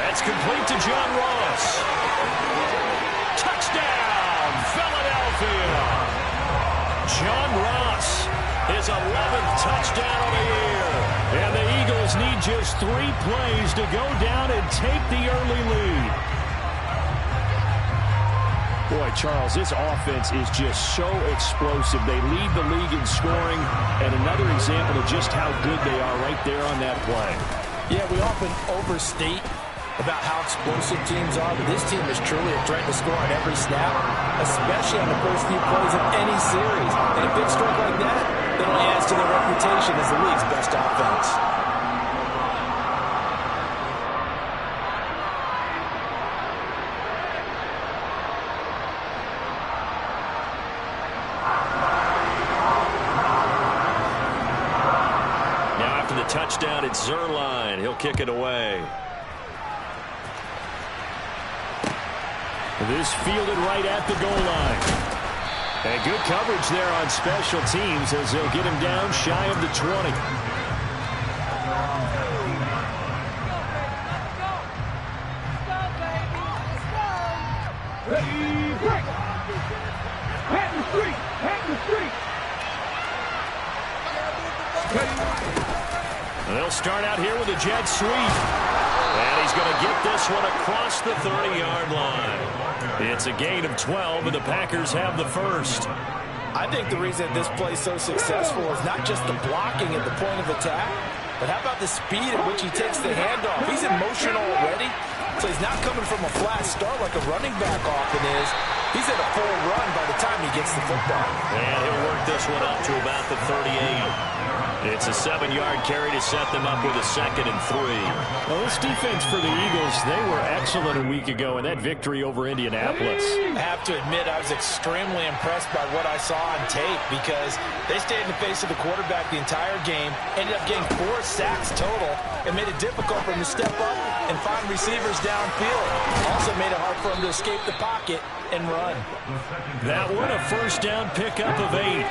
That's complete to John Ross. Touchdown, Philadelphia. John Ross, his 11th touchdown of the year. And the Eagles need just 3 plays to go down and take the early lead. Boy, Charles, this offense is just so explosive. They lead the league in scoring, and another example of just how good they are right there on that play. Yeah, we often overstate about how explosive teams are, but this team is truly a threat to score on every snap, especially on the first few plays of any series. And a big stroke like that, it only adds to their reputation as the league's best offense. Touchdown, it's Zerline. He'll kick it away. This fielded right at the goal line. And good coverage there on special teams as they'll get him down shy of the 20. They'll start out here with a jet sweep. And he's going to get this one across the 30-yard line. It's a gain of 12, and the Packers have the first. I think the reason this play is so successful is not just the blocking at the point of attack, but how about the speed at which he takes the handoff? He's in motion already, so he's not coming from a flat start like a running back often is. He's at a full run by the time he gets the football. And he'll work this one up to about the 38. It's a 7-yard carry to set them up with a 2nd and 3. Well, this defense for the Eagles, they were excellent a week ago in that victory over Indianapolis. I have to admit, I was extremely impressed by what I saw on tape because they stayed in the face of the quarterback the entire game, ended up getting 4 sacks total, and made it difficult for him to step up and find receivers downfield. Also made it hard for him to escape the pocket and run. That one a first down pickup of 8.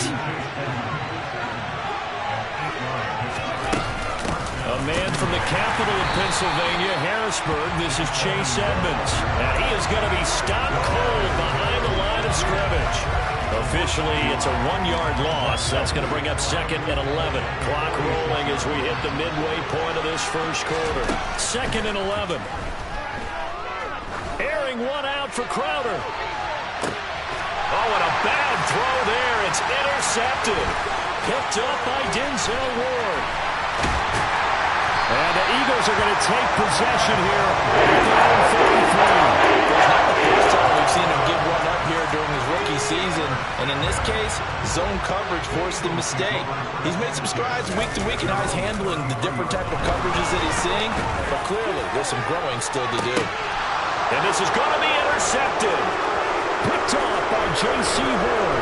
A man from the capital of Pennsylvania, Harrisburg. This is Chase Edmonds. And he is going to be stopped cold behind the line of scrimmage. Officially, it's a 1-yard loss. That's going to bring up 2nd and 11. Clock rolling as we hit the midway point of this first quarter. 2nd and 11. Airing one out for Crowder. Oh, and a bad throw there. It's intercepted. Picked up by Denzel Ward. And the Eagles are going to take possession here at their own 43. It's not the first time we've seen him give one up here during his rookie season. And in this case, zone coverage forced the mistake. He's made some strides week to week in how he's handling the different type of coverages that he's seeing. But clearly, there's some growing still to do. And this is going to be intercepted. Picked off by J.C. Horn.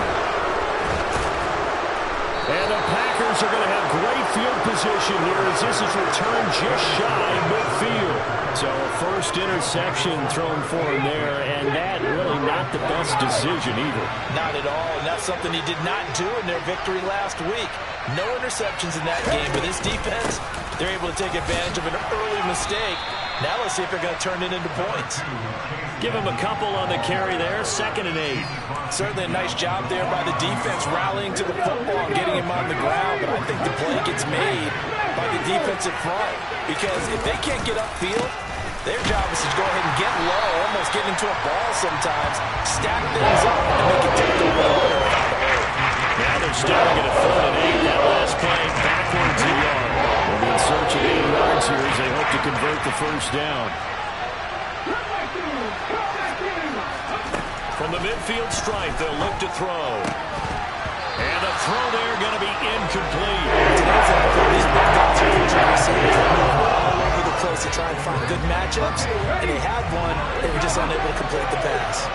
And the Packers are going to have great field position here as this is returned just shy midfield. So a first interception thrown for him there, and that really not the best decision either. Not at all, and that's something he did not do in their victory last week. No interceptions in that game, but this defense, they're able to take advantage of an early mistake. Now let's see if they're going to turn it into points. Give him a couple on the carry there, 2nd and 8. Certainly a nice job there by the defense rallying to the football and getting him on the ground, but I think the play gets made by the defensive front because if they can't get upfield, their job is to go ahead and get low, almost get into a ball sometimes, stack things up, and make it take the ball. Now they're starting at a 3rd and 8. That last play backwards a yard. They'll be in search of 8 yards here as they hope to convert the first down. From the midfield stripe, they'll look to throw. And the throw there going to be incomplete. These big guys are featuring receivers all over the place to try and find good matchups, and they had one, they were just unable to complete the pass.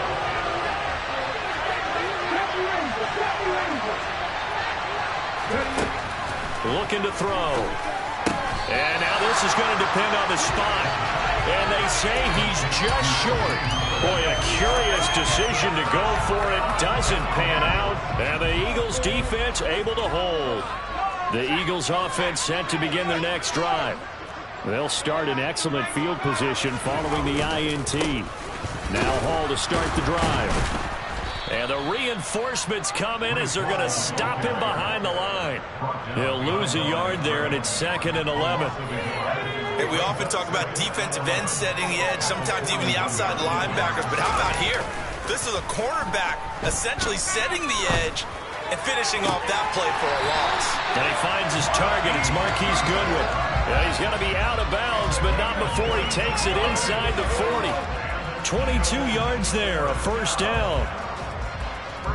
Looking to throw. And now this is going to depend on the spot. And they say he's just short. Boy, a curious decision to go for it. Doesn't pan out. And the Eagles defense able to hold. The Eagles offense set to begin their next drive. They'll start in excellent field position following the INT. Now Hall to start the drive. And the reinforcements come in as they're going to stop him behind the line. He'll lose a yard there, and it's 2nd and 11. Hey, we often talk about defensive ends setting the edge, sometimes even the outside linebackers. But how about here? This is a cornerback essentially setting the edge and finishing off that play for a loss. And he finds his target. It's Marquise Goodwin. He's going to be out of bounds, but not before he takes it inside the 40. 22 yards there, a first down.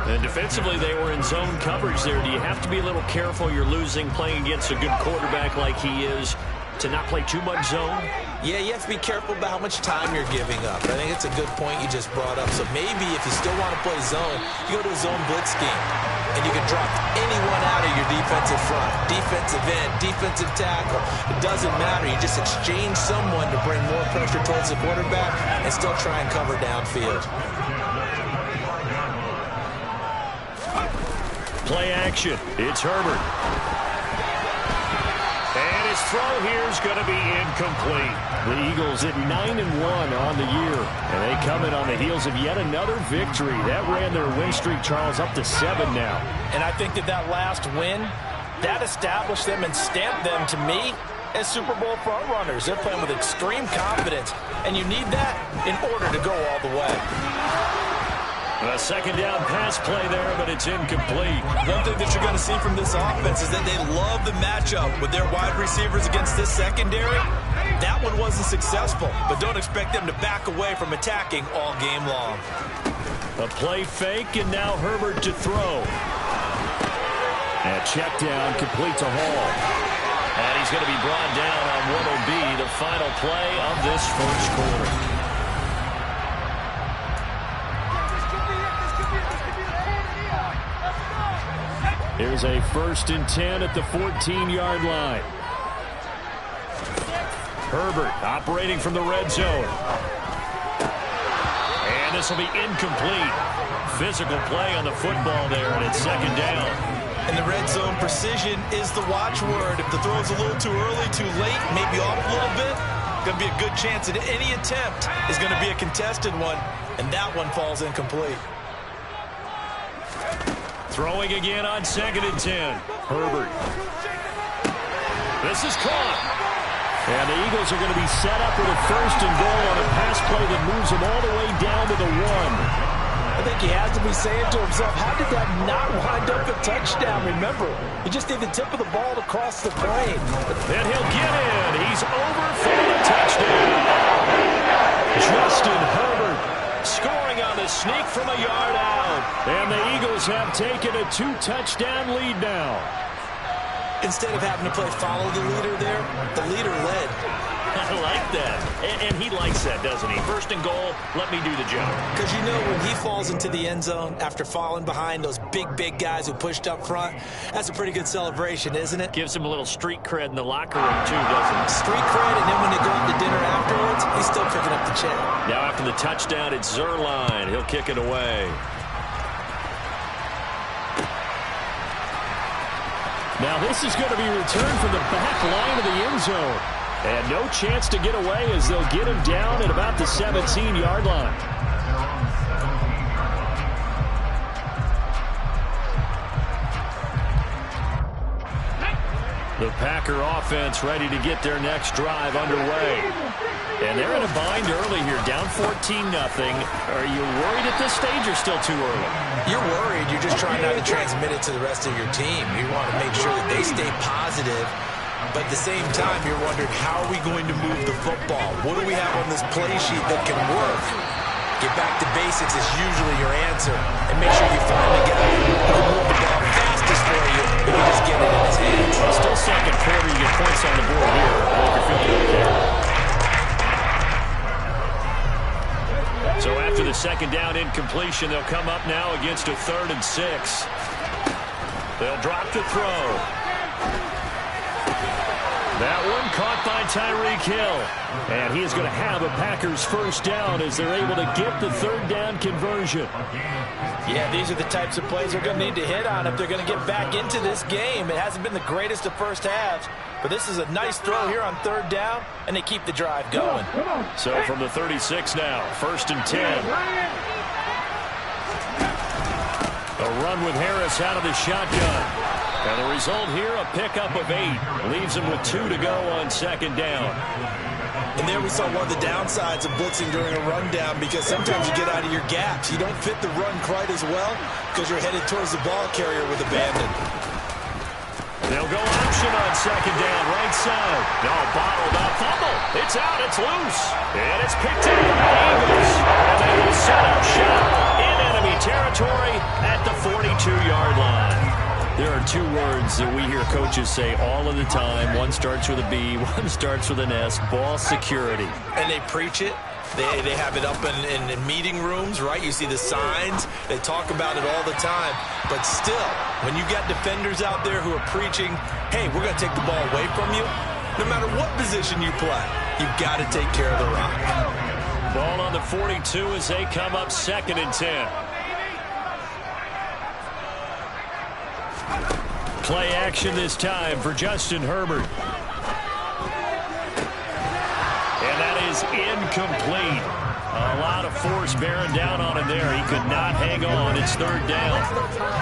And defensively, they were in zone coverage there. Do you have to be a little careful? You're losing playing against a good quarterback like he is to not play too much zone? Yeah, you have to be careful about how much time you're giving up. I think it's a good point you just brought up. So maybe if you still want to play zone, you go to a zone blitz scheme. And you can drop anyone out of your defensive front. Defensive end, defensive tackle. It doesn't matter. You just exchange someone to bring more pressure towards the quarterback and still try and cover downfield. Play action. It's Herbert. And his throw here is going to be incomplete. The Eagles at 9-1 on the year. And they come in on the heels of yet another victory. That ran their win streak, Charles, up to 7 now. And I think that last win, that established them and stamped them, to me, as Super Bowl frontrunners. They're playing with extreme confidence. And you need that in order to go all the way. A second down pass play there, but it's incomplete. One thing that you're going to see from this offense is that they love the matchup with their wide receivers against this secondary. That one wasn't successful, but don't expect them to back away from attacking all game long. A play fake, and now Herbert to throw. And check down, complete to Hall. And he's going to be brought down on what will be the final play of this first quarter. Here's a 1st and 10 at the 14-yard line. Herbert operating from the red zone. And this will be incomplete. Physical play on the football there, and it's 2nd down. And the red zone precision is the watchword. If the throw's a little too early, too late, maybe off a little bit, going to be a good chance that any attempt is going to be a contested one, and that one falls incomplete. Throwing again on 2nd and 10. Herbert. This is caught. And the Eagles are going to be set up with a 1st and goal on a pass play that moves them all the way down to the 1. I think he has to be saying to himself, how did that not wind up a touchdown? Remember, he just need the tip of the ball to cross the plane. And he'll get in. He's over for the touchdown. Justin Herbert scoring on the sneak from a yard out. And the Eagles have taken a 2-touchdown lead now. Instead of having to play follow the leader there, the leader led. I like that. And he likes that, doesn't he? 1st and goal, let me do the job. Because you know when he falls into the end zone after falling behind those big guys who pushed up front, that's a pretty good celebration, isn't it? Gives him a little street cred in the locker room, too, doesn't it? Street cred, and then when they go out to dinner afterwards, he's still picking up the check. Now after the touchdown, it's Zerline. He'll kick it away. Now this is going to be returned from the back line of the end zone. And no chance to get away as they'll get him down at about the 17-yard line. The Packer offense ready to get their next drive underway. And they're in a bind early here, down 14-0. Are you worried at this stage or still too early? You're worried. You're just trying not to transmit it to the rest of your team. You want to make sure that they stay positive. But at the same time, you're wondering, how are we going to move the football? What do we have on this play sheet that can work? Get back to basics is usually your answer. And make sure you find the guy who can move the ball fastest for you if you just get it in his hands. Still 2nd quarter, you get points on the board here. Baker feeling okay. So after the 2nd down incompletion, they'll come up now against a 3rd and 6. They'll drop to throw. That one caught by Tyreek Hill. And he is going to have a Packers first down as they're able to get the third down conversion. Yeah, these are the types of plays they're going to need to hit on if they're going to get back into this game. It hasn't been the greatest of first halves, but this is a nice throw here on third down, and they keep the drive going. So from the 36 now, 1st and 10. A run with Harris out of the shotgun. And the result here, a pickup of 8. Leaves him with 2 to go on 2nd down. And there we saw one of the downsides of blitzing during a rundown, because sometimes you get out of your gaps. You don't fit the run quite as well because you're headed towards the ball carrier with abandon. They'll go option on 2nd down, right side. No, bottled up, fumble. It's out, it's loose. And it's picked up by the Eagles. And they will set up shop in enemy territory at the 42-yard line. There are 2 words that we hear coaches say all of the time. One starts with a B, one starts with an S, ball security. And they preach it. They have it up in meeting rooms, right? You see the signs. They talk about it all the time. But still, when you got defenders out there who are preaching, hey, we're going to take the ball away from you, no matter what position you play, you've got to take care of the rock. Ball on the 42 as they come up 2nd and 10. Play action this time for Justin Herbert. And that is incomplete. A lot of force bearing down on him there. He could not hang on. It's 3rd down.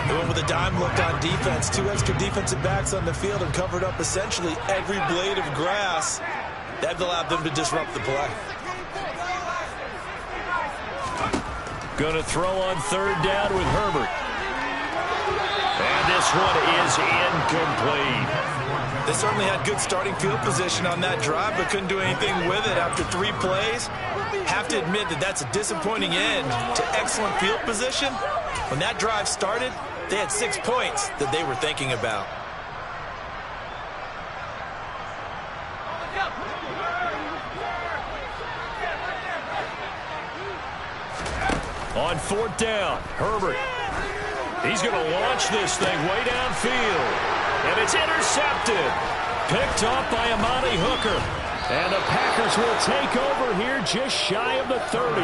They went with a dime look on defense. 2 extra defensive backs on the field and covered up essentially every blade of grass. That allowed them to disrupt the play. Going to throw on 3rd down with Herbert. And this one is incomplete. They certainly had good starting field position on that drive, but couldn't do anything with it after 3 plays. Have to admit that that's a disappointing end to excellent field position. When that drive started, they had 6 points that they were thinking about. On 4th down, Herbert. He's going to launch this thing way downfield. And it's intercepted. Picked off by Amani Hooker. And the Packers will take over here just shy of the 30.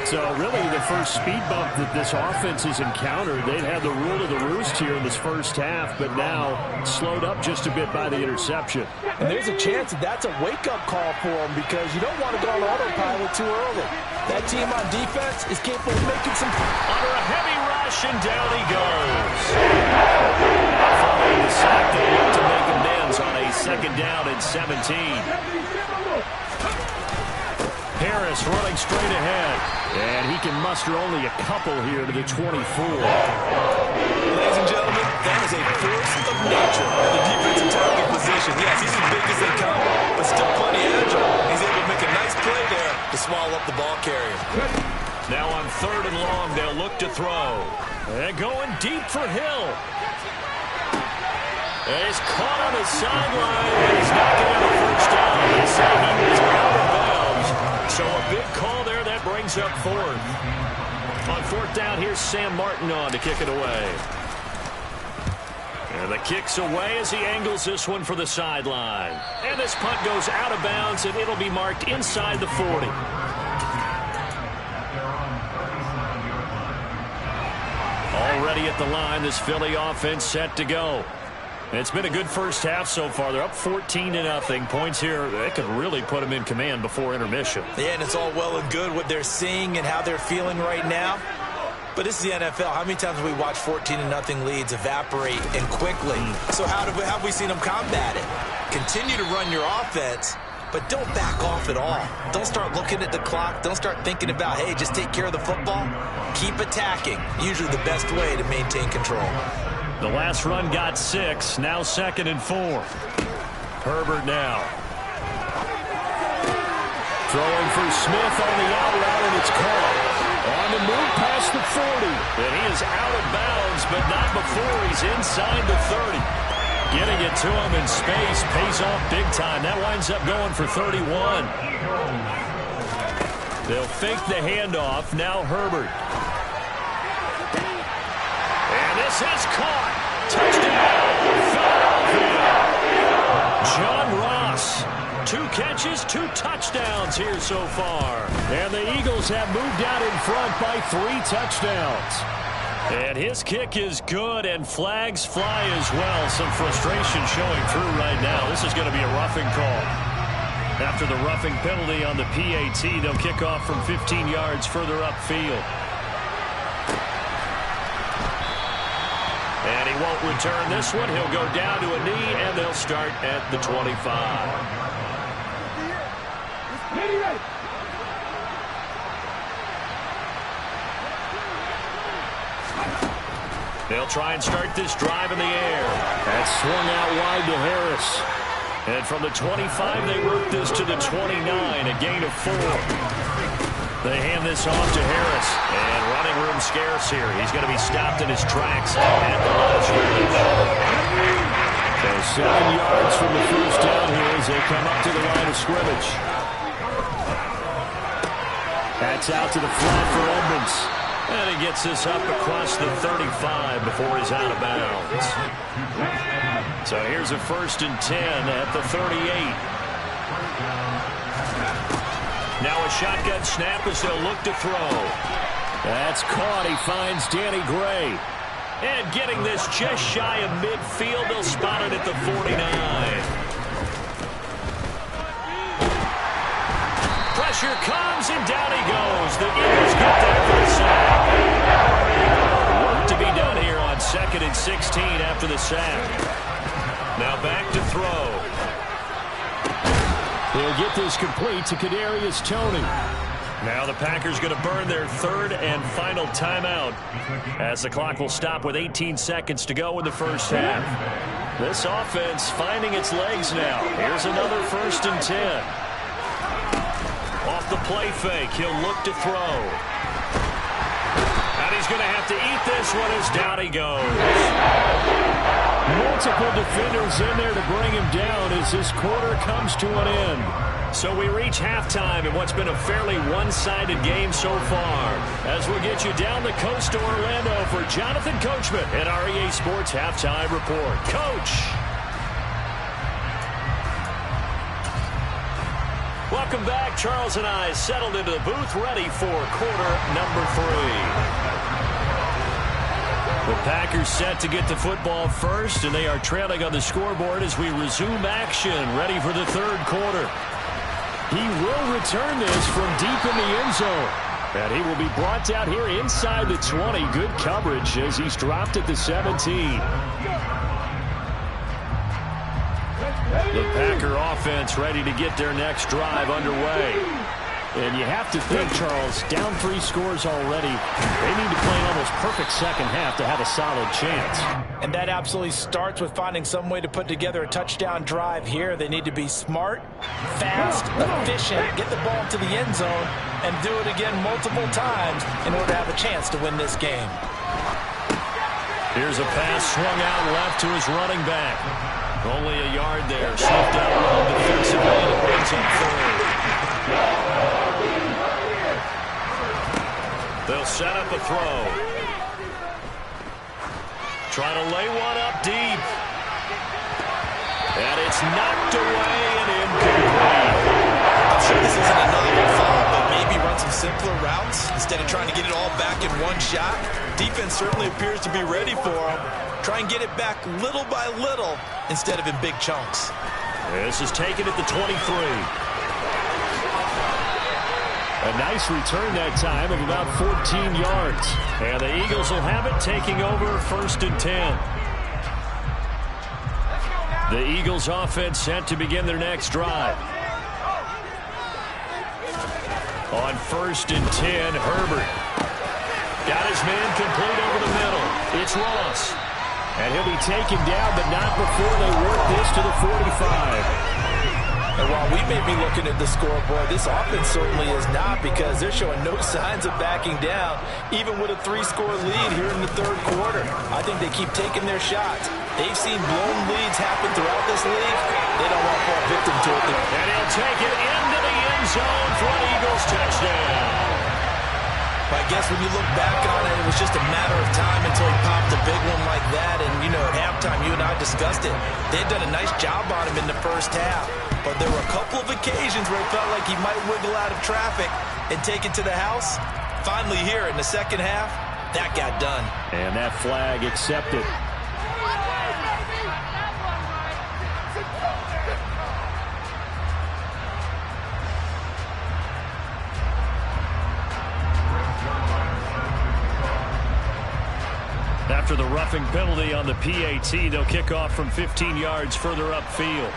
So really the first speed bump that this offense has encountered. They'd had the rule of the roost here in this first half, but now slowed up just a bit by the interception. And there's a chance that that's a wake-up call for them, because you don't want to go on autopilot too early. That team on defense is capable of making some... Under a heavy rush, and down he goes. Following the sack, they look to make amends on a 2nd down and 17. Harris running straight ahead. And he can muster only a couple here to the 24. Ladies and gentlemen, that is a force of nature at the defensive tackle position. Yes, he's as big as they come, but still plenty agile. He's able to make a nice play there to swallow up the ball carrier. Now on 3rd and long, they'll look to throw. And going deep for Hill. And he's caught on the sideline, and he's not going to have a first down. They say he was out of bounds. So a big call there that brings up 4th. On 4th down, here's Sam Martin on to kick it away. And the kick's away as he angles this one for the sideline. And this punt goes out of bounds, and it'll be marked inside the 40. Already at the line, this Philly offense set to go. It's been a good first half so far. They're up 14-0. Points here, they could really put them in command before intermission. Yeah, and it's all well and good what they're seeing and how they're feeling right now. But this is the NFL. How many times have we watched 14-0 leads evaporate and quickly? So how have we seen them combat it? Continue to run your offense, but don't back off at all. Don't start looking at the clock. Don't start thinking about, hey, just take care of the football. Keep attacking. Usually the best way to maintain control. The last run got 6. Now 2nd and 4. Herbert now. Throwing for Smith on the out route, and it's caught. On the move past the 40. And he is out of bounds, but not before he's inside the 30. Getting it to him in space pays off big time. That winds up going for 31. They'll fake the handoff. Now Herbert. And this is caught. Touchdown, Philadelphia. John Ross Dcot. 2 catches, 2 touchdowns here so far. And the Eagles have moved out in front by 3 touchdowns. And his kick is good, and flags fly as well. Some frustration showing through right now. This is going to be a roughing call. After the roughing penalty on the PAT, they'll kick off from 15 yards further upfield. And he won't return this one. He'll go down to a knee, and they'll start at the 25. They'll try and start this drive in the air. That's swung out wide to Harris. And from the 25, they work this to the 29, a gain of 4. They hand this off to Harris. And running room scarce here. He's going to be stopped in his tracks at the line of scrimmage. So 7 yards from the first down here as they come up to the line of scrimmage. That's out to the flat for Edmonds. And he gets this up across the 35 before he's out of bounds. So here's a 1st and 10 at the 38. Now a shotgun snap as they'll look to throw. That's caught. He finds Danny Gray. And getting this just shy of midfield, they'll spot it at the 49. Pressure comes, and down he goes. The Eagles get there for the sack. Work to be done here on 2nd and 16 after the sack. Now back to throw. He'll get this complete to Kadarius Toney. Now the Packers going to burn their 3rd and final timeout as the clock will stop with 18 seconds to go in the first half. This offense finding its legs now. Here's another 1st and 10. Off the play fake, he'll look to throw. And he's going to have to eat this one as down he goes. Multiple defenders in there to bring him down as this quarter comes to an end. So we reach halftime in what's been a fairly one-sided game so far. As we'll get you down the coast to Orlando for Jonathan Coachman at our EA Sports Halftime Report. Coach! Welcome back. Charles and I settled into the booth, ready for quarter number 3. The Packers set to get the football first, and they are trailing on the scoreboard as we resume action, ready for the 3rd quarter. He will return this from deep in the end zone. And he will be brought down here inside the 20. Good coverage as he's dropped at the 17. The Packer offense ready to get their next drive underway. And you have to think, Charles, down 3 scores already. They need to play an almost perfect second half to have a solid chance. And that absolutely starts with finding some way to put together a touchdown drive here. They need to be smart, fast, efficient, get the ball to the end zone, and do it again multiple times in order to have a chance to win this game. Here's a pass swung out left to his running back. Only a yard there. Slipped out well defensively, and it brings up 3rd. They'll set up a throw. Try to lay one up deep. And it's knocked away and incomplete. I'm sure this isn't a novel thought, but maybe run some simpler routes instead of trying to get it all back in one shot. Defense certainly appears to be ready for him. Try and get it back little by little instead of in big chunks. This is taken at the 23. A nice return that time of about 14 yards. And the Eagles will have it, taking over 1st and 10. The Eagles offense set to begin their next drive. On 1st and 10, Herbert. Got his man complete over the middle. It's Ross. And he'll be taken down, but not before they work this to the 45. And while we may be looking at the scoreboard, this offense certainly is not, because they're showing no signs of backing down, even with a 3-score lead here in the 3rd quarter. I think they keep taking their shots. They've seen blown leads happen throughout this league. They don't want to fall victim to it. And he'll take it into the end zone for an Eagles touchdown. But I guess when you look back on it, it was just a matter of time until he popped a big one like that. And, you know, at halftime, you and I discussed it. They had done a nice job on him in the first half. But there were a couple of occasions where it felt like he might wiggle out of traffic and take it to the house. Finally here in the second half, that got done. And that flag accepted. After the roughing penalty on the PAT, they'll kick off from 15 yards further upfield.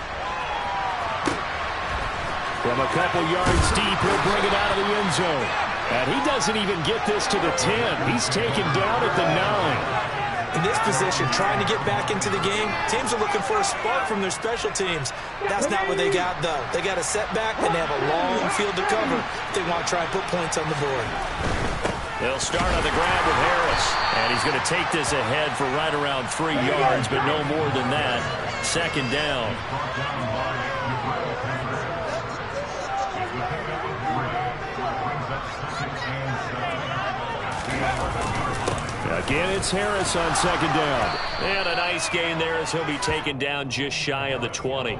From a couple yards deep, he'll bring it out of the end zone. And he doesn't even get this to the 10. He's taken down at the 9. In this position, trying to get back into the game, teams are looking for a spark from their special teams. That's not what they got, though. They got a setback, and they have a long field to cover if they want to try and put points on the board. They'll start on the grab with Harris. And he's going to take this ahead for right around 3 yards, but no more than that. Second down. Again, it's Harris on second down. And a nice gain there as he'll be taken down just shy of the 20.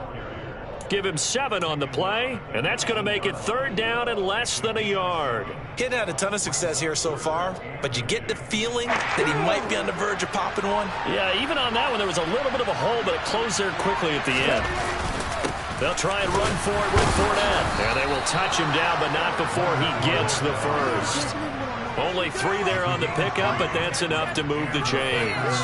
Give him 7 on the play, and that's going to make it third down and less than a yard. He hadn't had a ton of success here so far, but you get the feeling that he might be on the verge of popping one. Yeah, even on that one, there was a little bit of a hole, but it closed there quickly at the end. They'll try and run for it with Fournette. And they will touch him down, but not before he gets the first. Only 3 there on the pickup, but that's enough to move the chains.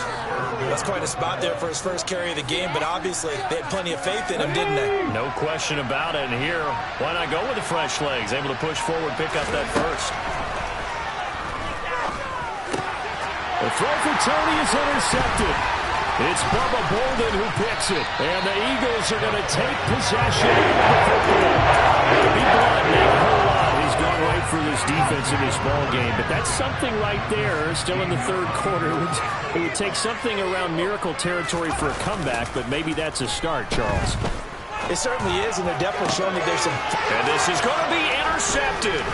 That's quite a spot there for his first carry of the game, but obviously they had plenty of faith in him, didn't they? No question about it. And here, why not go with the fresh legs? Able to push forward, pick up that first. The throw for Tony is intercepted. It's Bubba Bolden who picks it. And the Eagles are going to take possession of the football. To be blunt, not a whole lot has gone right for this defense in this ball game. But that's something right there. Still in the third quarter. It would take something around miracle territory for a comeback, but maybe that's a start, Charles. It certainly is, and they're definitely showing that there's some... And this is going to be intercepted.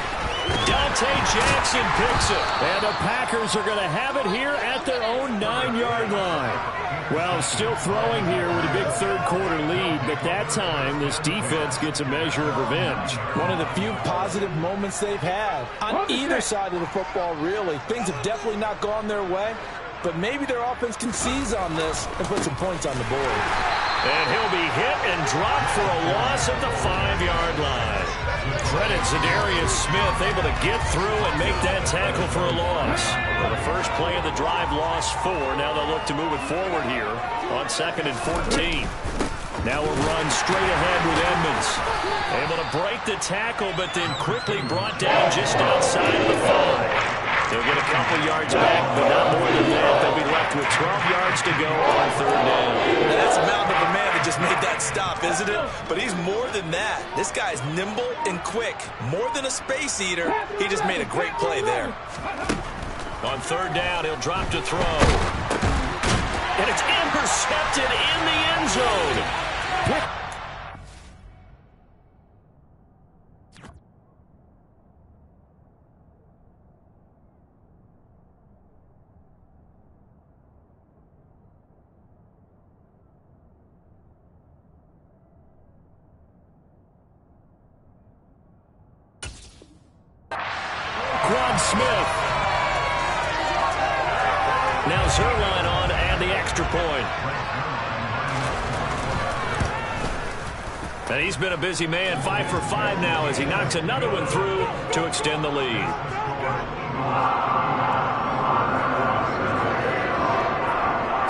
Dante Jackson picks it. And the Packers are going to have it here at their own 9-yard line. Well, still throwing here with a big third-quarter lead, but that time this defense gets a measure of revenge. One of the few positive moments they've had on either side of the football, really. Things have definitely not gone their way, but maybe their offense can seize on this and put some points on the board. And he'll be hit and dropped for a loss at the 5-yard line. Credit Zadarius Smith, able to get through and make that tackle for a loss. Well, the first play of the drive lost 4. Now they'll look to move it forward here on 2nd and 14. Now a run straight ahead with Edmonds. Able to break the tackle, but then quickly brought down just outside of the 5. They'll get a couple yards back, but not more than that. They'll be left with 12 yards to go on third down. Now, that's a mountain of a man that just made that stop, isn't it? But he's more than that. This guy's nimble and quick. More than a space eater, he just made a great play there. On third down, he'll drop to throw. And it's intercepted in the end zone. Smith. Now Zerline on and the extra point. And he's been a busy man, 5 for 5 now as he knocks another one through to extend the lead.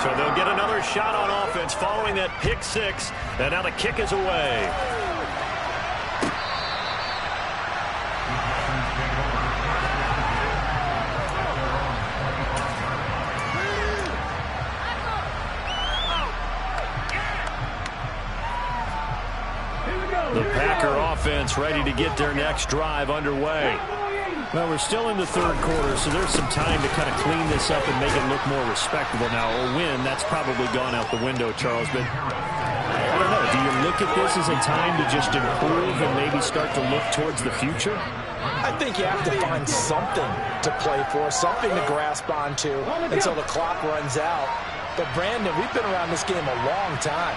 So they'll get another shot on offense following that pick 6. And now the kick is away. The Packer offense ready to get their next drive underway. Well, we're still in the third quarter, so there's some time to kind of clean this up and make it look more respectable. Now, a win, that's probably gone out the window, Charles, but I don't know. Do you look at this as a time to just improve and maybe start to look towards the future? I think you have to find something to play for, something to grasp onto until the clock runs out. But, Brandon, we've been around this game a long time.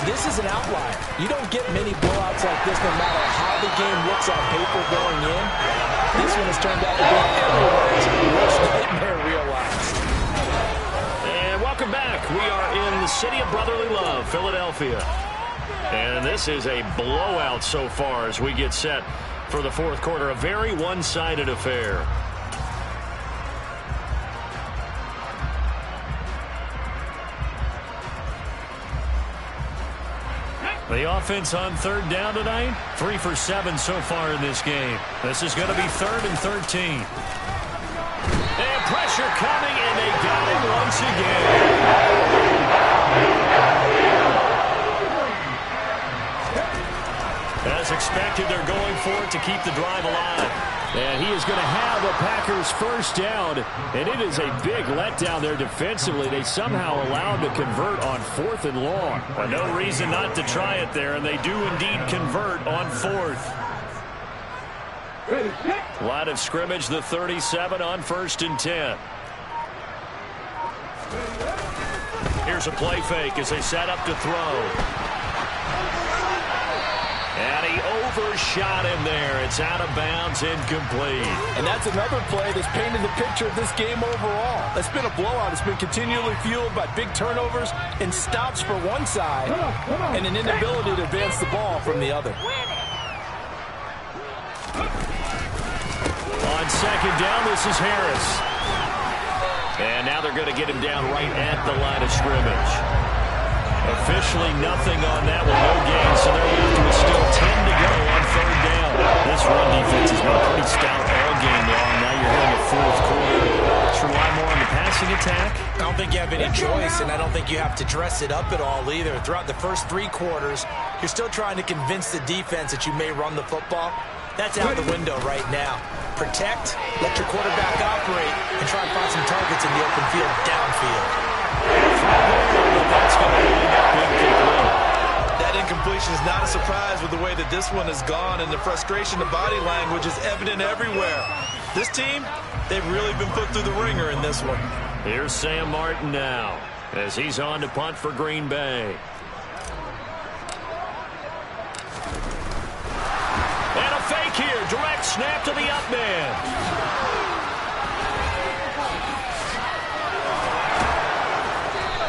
This is an outlier. You don't get many blowouts like this no matter how the game looks on paper going in. This one has turned out to be everyone's worst nightmare realized. And welcome back. We are in the city of brotherly love, Philadelphia. And this is a blowout so far as we get set for the fourth quarter. A very one-sided affair. The offense on third down tonight, 3 for 7 so far in this game. This is going to be 3rd and 13. And pressure coming, and they got him once again. As expected, they're going for it to keep the drive alive. And he is going to have a Packers first down. And it is a big letdown there defensively. They somehow allowed to convert on 4th and long. Well, no reason not to try it there, and they do indeed convert on 4th. Line of scrimmage, the 37 on 1st and 10. Here's a play fake as they set up to throw. And he overshot him there. It's out of bounds, incomplete. And that's another play that's painted the picture of this game overall. That's been a blowout. It's been continually fueled by big turnovers and stops for one side and an inability to advance the ball from the other. On second down, this is Harris. And now they're going to get him down right at the line of scrimmage. Officially nothing on that one, no gain, so they're left with still 10 to go on 3rd down. This run defense has been pretty stout all game long. Now you're here in the fourth quarter. Let's rely more on the passing attack. I don't think you have any choice, and I don't think you have to dress it up at all either. Throughout the first 3 quarters, you're still trying to convince the defense that you may run the football. That's out the window right now. Protect, let your quarterback operate, and try and find some targets in the open field downfield. That's going to end up incomplete. That incompletion is not a surprise with the way that this one has gone, and the frustration, the body language is evident everywhere. This team, they've really been put through the ringer in this one. Here's Sam Martin now as he's on to punt for Green Bay. And a fake here. Direct snap to the up man.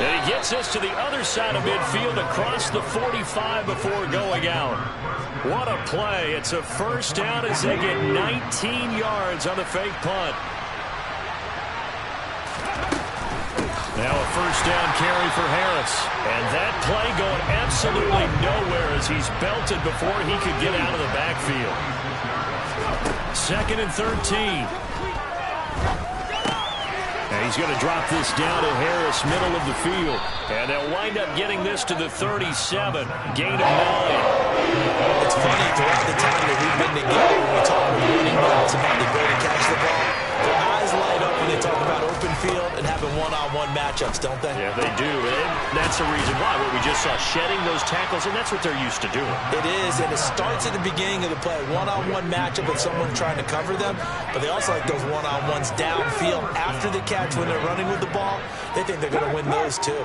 And he gets this to the other side of midfield across the 45 before going out. What a play. It's a first down as they get 19 yards on the fake punt. Now a first down carry for Harris. And that play going absolutely nowhere as he's belted before he could get out of the backfield. 2nd and 13. And he's going to drop this down to Harris, middle of the field. And they'll wind up getting this to the 37. Gain of 9. It's funny, throughout the time that we've been together, when we talk with running backs about the ability to catch the ball, their eyes light up when they talk about open field and having one-on-one matchups, don't they? Yeah, they do. And that's the reason why. What we just saw, shedding those tackles, and that's what they're used to doing. It is, and it starts at the beginning of the play. One-on-one matchup with someone trying to cover them, but they also like those one-on-ones downfield after the catch when they're running with the ball. They think they're going to win those too.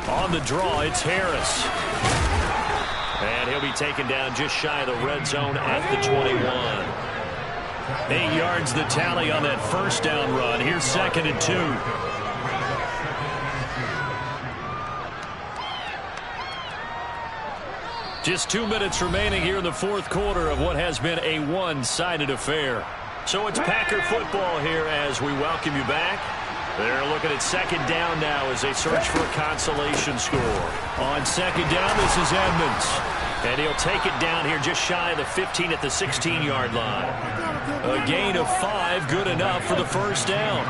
On the draw, it's Harris. And he'll be taken down just shy of the red zone at the 21. 8 yards the tally on that first down run. Here's 2nd and 2. Just 2 minutes remaining here in the fourth quarter of what has been a one-sided affair. So it's Packer football here as we welcome you back. They're looking at 2nd down now as they search for a consolation score. On 2nd down, this is Edmonds. And he'll take it down here just shy of the 15 at the 16-yard line. A gain of 5, good enough for the first down.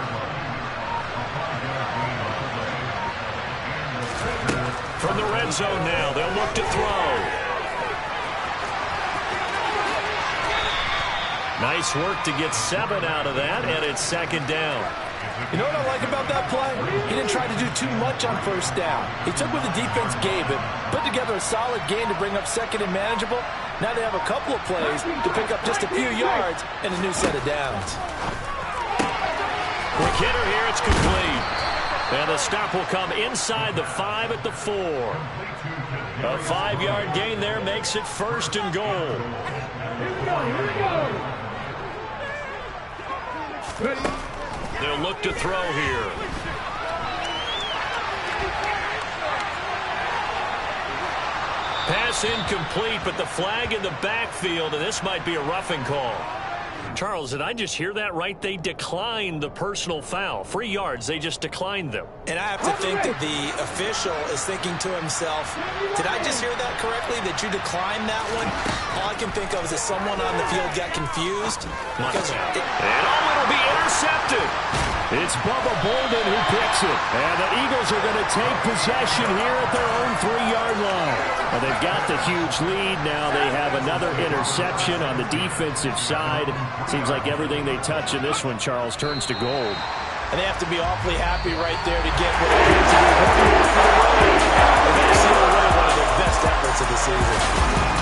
From the red zone now, they'll look to throw. Nice work to get 7 out of that, and it's 2nd down. You know what I like about that play? He didn't try to do too much on first down. He took what the defense gave him, put together a solid gain to bring up second and manageable. Now they have a couple of plays to pick up just a few yards and a new set of downs. Quick hitter here, it's complete. And the stop will come inside the 5 at the 4. A 5-yard gain there makes it 1st and goal. They'll look to throw here. Pass incomplete, but the flag in the backfield, and this might be a roughing call. Charles, did I just hear that right? They declined the personal foul. 3 yards, they just declined them. And I have to think that the official is thinking to himself, did I just hear that correctly, that you declined that one? All I can think of is that someone on the field got confused. And it'll be intercepted. It's Bubba Bolden who picks it. And the Eagles are going to take possession here at their own 3-yard line. Well, they've got the huge lead. Now they have another interception on the defensive side. Seems like everything they touch in this one, Charles, turns to gold. And they have to be awfully happy right there to get what they need to do. They're going to see one of their best efforts of the season.